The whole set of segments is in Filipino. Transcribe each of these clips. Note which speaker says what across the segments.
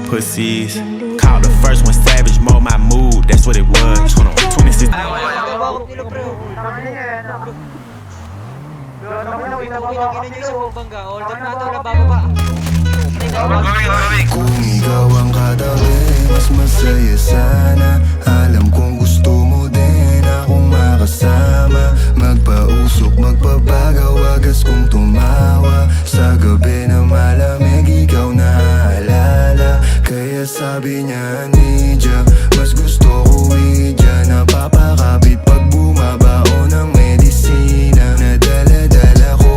Speaker 1: Pussies. Called the first one savage, mold my mood, that's what it was. 26.
Speaker 2: Kung ikaw ang katabi, mas masaya sana. Alam kong gusto mo din akong makasama. Magpausok, magpapagaw, wagas kong tumawa. Sa gabi na malamig, ikaw naaalala. Kaya sabi niya, Nidya, mas gusto ko idya. Napapakapit pag bumabao ng medisina. Nadala-dala ko,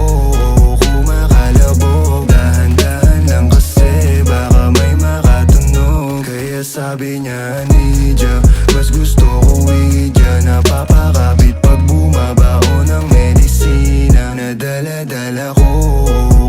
Speaker 2: kumakalabog. Dahan-dahan lang kasi baka may makatunog. Kaya sabi niya, Nidya, mas gusto ko idya. Napapakapit pag bumabao ng medisina. Nadala-dala ko,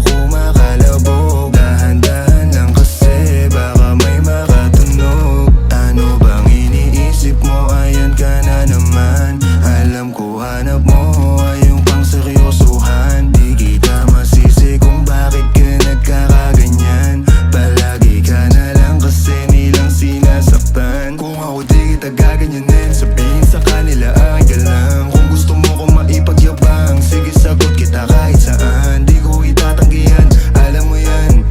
Speaker 2: kumakalabog. Dahan-dahan lang kasi baka may makatunog. Ano bang iniisip mo? Ayan ka na naman. Alam ko hanap mo ay yung pang seryosohan. Di kita masisi kung bakit ka nagkakaganyan. Palagi ka na lang kasi nilang sinasaktan. Kung ako di kita gaganyanin, sabihin sa kanila ay ka lang. Kung gusto mo kong maipagyabang, sige sagot kita kahit saan. Di ko itatanggihan, alam mo yan.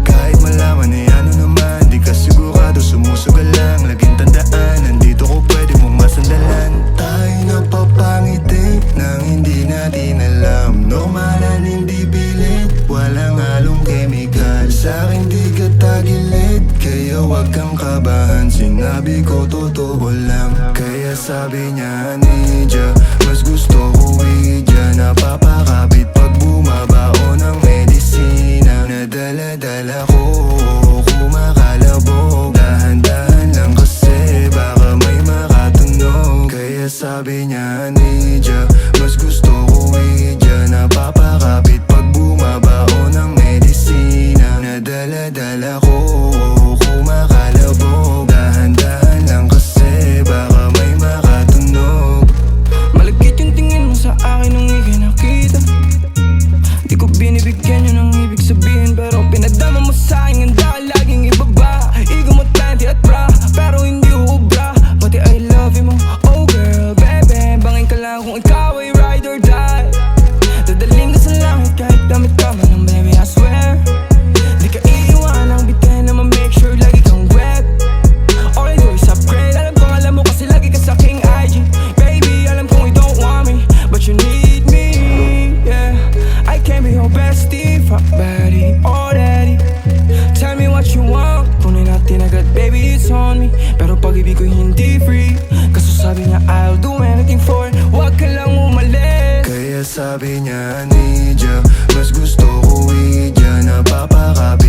Speaker 2: Kahit malaman ay ano naman, di ka sigurado, sumusugal lang. Laging tandaan, nandito ko pwede mong masandalan. Tayo napapangiti nang hindi natin alam. Normalan, hindi pilit, walang halong chemical. Sa'kin di ka tagilid, kaya wag kang kabahan. Sinabi ko totoo lang. Kaya sabi niya, Nidya, mas gusto ko idya. Napapakapit pag bumabao ng medisina. Nadala-dala ko, kumakalabog. Dahan-dahan lang kasi baka may makatunog. Kaya sabi niya, Nidya, mas gusto ko idya. Napapakapit pag bumabao ng medisina. Nadala-dala ko, kumakalabog. Dahan-dahan lang kasi baka may makatunog.
Speaker 3: Malagkit yung tingin mo sa akin nung ika'y nakita. Di ko binibigyan yun ang ibig sabihin, pero pinadama mo sa'kin. Handa ka laging ibaba. Ego mo 20 at bra, pero hindi uubra. Pati I love you mo, oh girl, baby. Bangin ka lang kung ikaw ay ride or die. Dadaling ka sa langit kahit damit ka man ng baby, I swear. Di ka iiwanang bitin na ma-make sure lagi kang wet. All I do is upgrade. Alam kong alam mo kasi lagi ka sa king IG. Baby, alam kong you don't want me, but you need me, yeah. I can't be your bestie, fuck buddy, already. Tell me what you want, kunin natin agad, baby, it's on me. Pero pag-ibig ko hindi free, kaso sabi niya I'll do anything for it. Huwag ka lang umalis.
Speaker 2: Kaya sabi niya, Nidya, mas gusto ko idya. Napapakapit